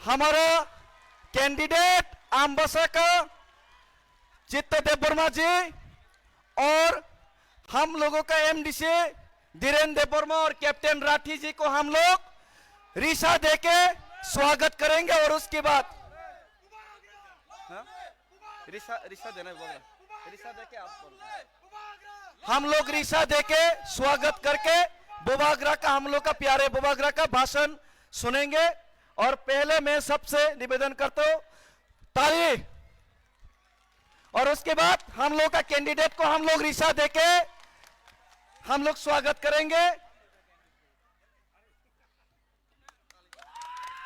हमारा कैंडिडेट आमबसा का चित्त देववर्मा जी और हम लोगों का एमडीसी धीरेन्द्र देववर्मा और कैप्टन राठी जी को हम लोग रिसा देके स्वागत करेंगे। और उसके बाद रिसा देना रिसा देके आप हम लोग रिसा देके स्वागत करके बुबागरा का हम लोग का प्यारे बुबागरा का भाषण सुनेंगे। और पहले मैं सबसे निवेदन करता हूं ताली, और उसके बाद हम लोग का कैंडिडेट को हम लोग रिसा देके हम लोग स्वागत करेंगे।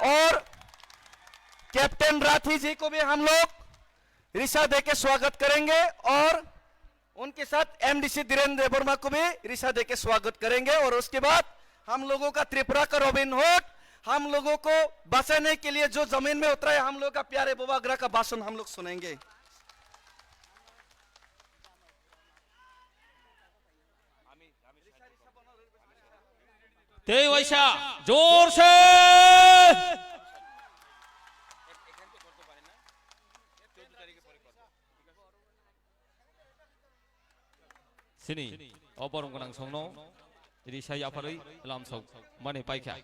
और कैप्टन राठी जी को भी हम लोग रिसा देके स्वागत करेंगे और उनके साथ एमडीसी धीरेन्द्र देववर्मा को भी रिसा देके स्वागत करेंगे। और उसके बाद हम लोगों का त्रिपुरा का रॉबिन हुड हम लोगों को बचाने के लिए जो जमीन में उतरा है हम लोग का प्यारे बुबागरा का भाषण हम लोग सुनेंगे। ते वैसा जोर से sini oborong gonang songno jadi saya aparoi lam sok mane paikha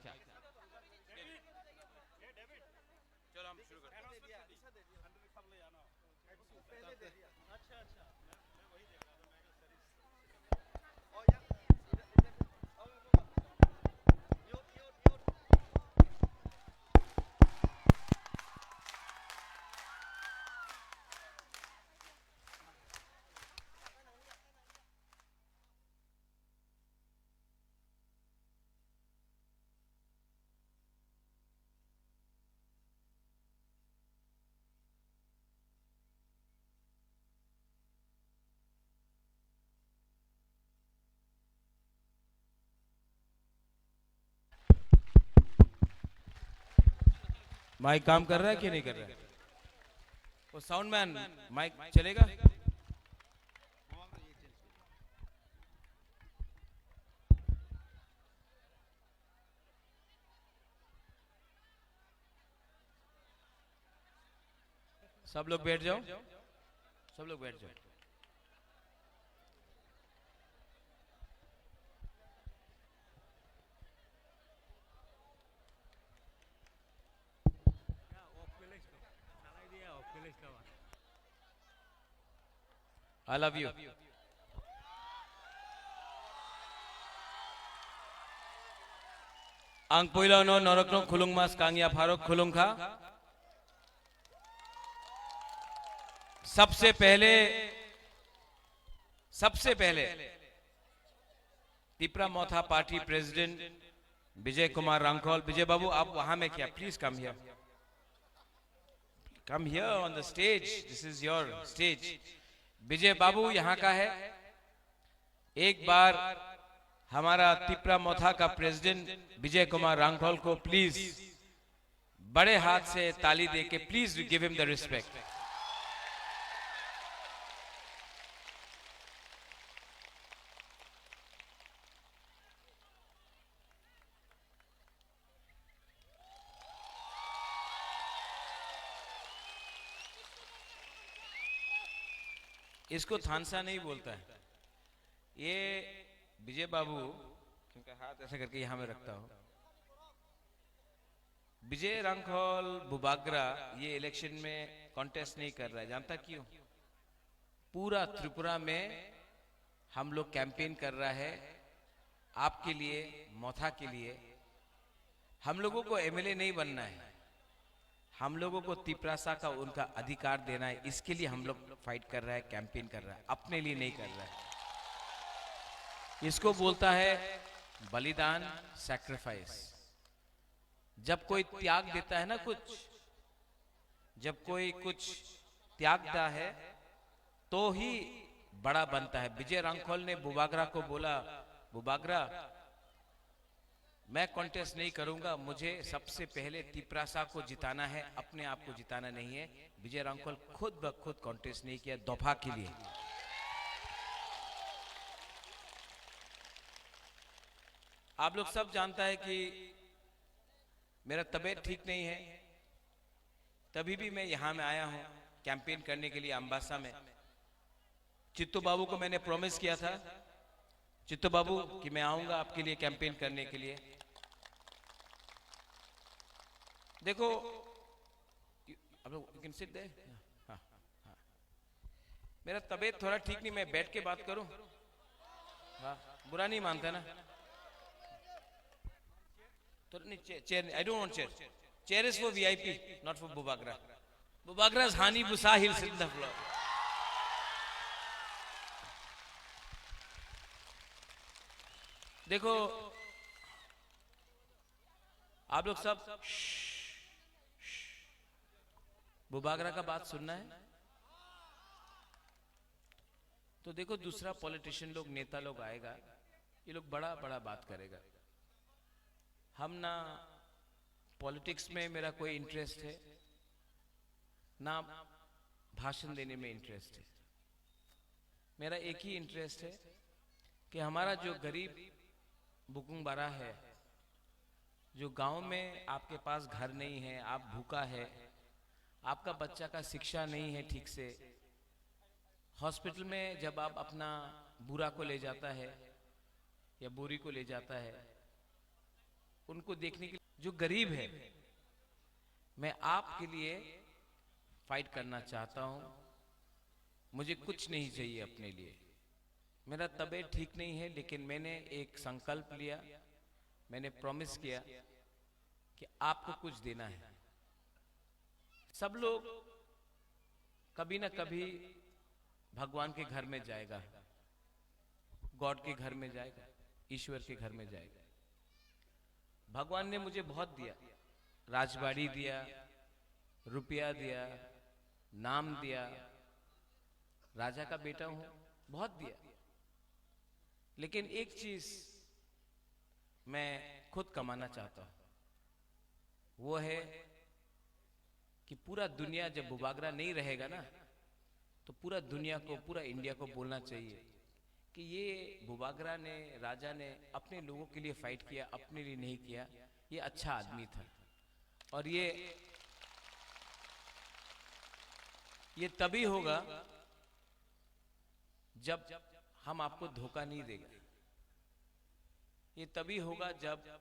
mike काम कर रहा है कि नहीं कर रहा है? वो साउंड मैन माइक चलेगा? सब लोग बैठ जाओ, सब लोग बैठ जाओ। I love you. Ang puilo no norokno khulung mas kangya Farooq खुलुंग खा। सबसे पहले तिपरा मोथा पार्टी प्रेसिडेंट विजय कुमार रांखोल। विजय बाबू आप वहां में क्या, please come here, come here on the stage, this is your stage. Vijay Babu यहाँ का है। एक बार हमारा तिपरा मोथा का प्रेसिडेंट विजय कुमार रांखोल को प्लीज बड़े हाथ से ताली देके please give him the respect. इसको थानसा नहीं बोलता है ये विजय बाबू, क्योंकि हाथ ऐसे करके यहां में रखता हूं। विजय रांखोल बुबागरा ये इलेक्शन में कॉन्टेस्ट नहीं कर रहा है, जानता क्यों? पूरा त्रिपुरा में हम लोग कैंपेन कर रहा है आपके लिए, मोथा के लिए। हम लोगों को एमएलए नहीं बनना है, हम लोगों को तिपरासा का उनका अधिकार देना है। इसके लिए हम लोग फाइट कर रहा है, कैंपेन कर रहा है, अपने लिए नहीं कर रहा है। इसको बोलता है बलिदान, सैक्रिफाइस। जब कोई त्याग देता है ना, जब कोई कुछ त्यागता है तो ही बड़ा बनता है। विजय रांखोल ने बुबागरा को बोला, बुबागरा मैं कॉन्टेस्ट नहीं करूंगा, मुझे सबसे पहले तिपरासा को जिताना है, अपने आप को जिताना नहीं है। विजय रांखोल खुद ब खुद कॉन्टेस्ट नहीं किया दफा के लिए। आप लोग सब जानता है कि मेरा तबीयत ठीक नहीं है, तभी भी मैं यहाँ में आया हूँ कैंपेन करने के लिए अम्बासा में। चित्तो बाबू को मैंने प्रॉमिस किया था, चित्तो बाबू, कि मैं आऊंगा आपके लिए कैंपेन करने के लिए। देखो, आप लोग यू कैन सिट देयर। हाँ, हाँ। मेरा तबीयत थोड़ा ठीक नहीं, मैं बैठ के बात करूं? हाँ, बुरा नहीं मानता ना? तो नहीं, chair, I don't want chair. Chair is for VIP, not for बुबागरा। बुबागरा's Hani Busa he'll sit in the floor. देखो, आप लोग सब बुबागरा का बात सुनना है तो देखो, दूसरा पॉलिटिशियन लोग, नेता लोग आएगा, ये लोग बड़ा बड़ा बात करेगा। हम ना, पॉलिटिक्स में मेरा कोई इंटरेस्ट है ना, भाषण देने में इंटरेस्ट है। मेरा एक ही इंटरेस्ट है कि हमारा जो गरीब बुकुंग बारा है, जो गांव में आपके पास घर नहीं है, आप भूखा है, आपका बच्चा का शिक्षा नहीं है ठीक से, हॉस्पिटल में जब आप अपना बुरा को ले जाता है या बुरी को ले जाता है, उनको देखने के लिए जो गरीब है, मैं आपके लिए फाइट करना चाहता हूं। मुझे कुछ नहीं चाहिए अपने लिए, मेरा तबीयत ठीक नहीं है, लेकिन मैंने एक संकल्प लिया, मैंने प्रॉमिस किया कि आपको कुछ देना है। सब लोग कभी ना कभी भगवान के घर में जाएगा, गॉड के घर में जाएगा, ईश्वर के घर में जाएगा। भगवान ने मुझे बहुत दिया, राजबाड़ी दिया, रुपया दिया, नाम दिया, राजा का बेटा हूं, बहुत दिया। लेकिन एक चीज मैं खुद कमाना चाहता हूं, वो है कि पूरा दुनिया, जब बुबागरा नहीं रहेगा ना, तो पूरा दुनिया को, पूरा इंडिया को बोलना चाहिए कि ये बुबागरा ने, राजा ने अपने लोगों के लिए फाइट किया, अपने लिए नहीं किया, ये अच्छा आदमी था। और ये तभी होगा जब हम आपको धोखा नहीं देगा। ये तभी होगा जब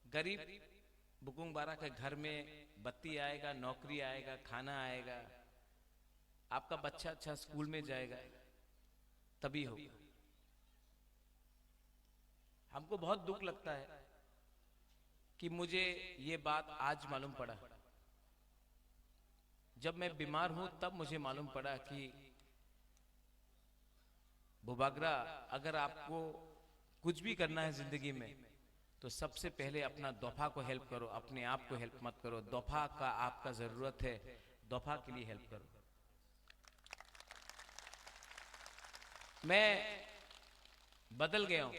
गरीब बुकुंग बारा के घर में बत्ती आएगा, नौकरी आएगा, खाना आएगा, आपका बच्चा अच्छा स्कूल में जाएगा, तभी होगा। हमको बहुत दुख लगता है कि मुझे ये बात आज मालूम पड़ा। जब मैं बीमार हूं तब मुझे मालूम पड़ा कि बुबागरा, अगर आपको कुछ भी करना है जिंदगी में तो सबसे पहले अपना दफा को हेल्प करो, अपने आप को हेल्प मत करो। दफा का आपका जरूरत है, दफा के लिए हेल्प करो। मैं बदल गया हूं,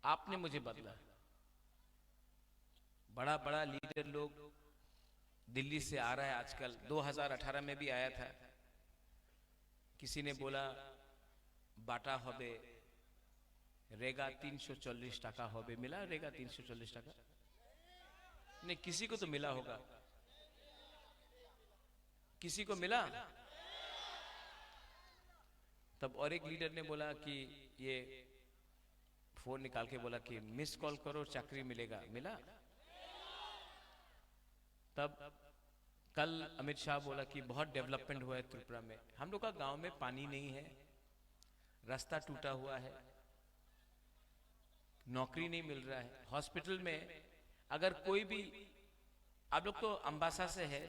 आपने मुझे बदला। बड़ा बड़ा लीडर लोग दिल्ली से आ रहा है आजकल, 2018 में भी आया था। किसी ने बोला बाटा होबे, रेगा 340 टाका होबे, मिला रेगा 340 टाका? नहीं, किसी को तो मिला होगा, किसी को मिला? तब और एक लीडर ने बोला कि ये फोन निकाल के बोला कि मिस कॉल करो, चाकरी मिलेगा, मिला? तब कल अमित शाह बोला कि बहुत डेवलपमेंट हुआ है त्रिपुरा में। हम लोग का गांव में पानी नहीं है, रास्ता टूटा हुआ है, नौकरी नहीं मिल रहा है, हॉस्पिटल में अगर कोई भी, आप लोग तो अम्बासा से है,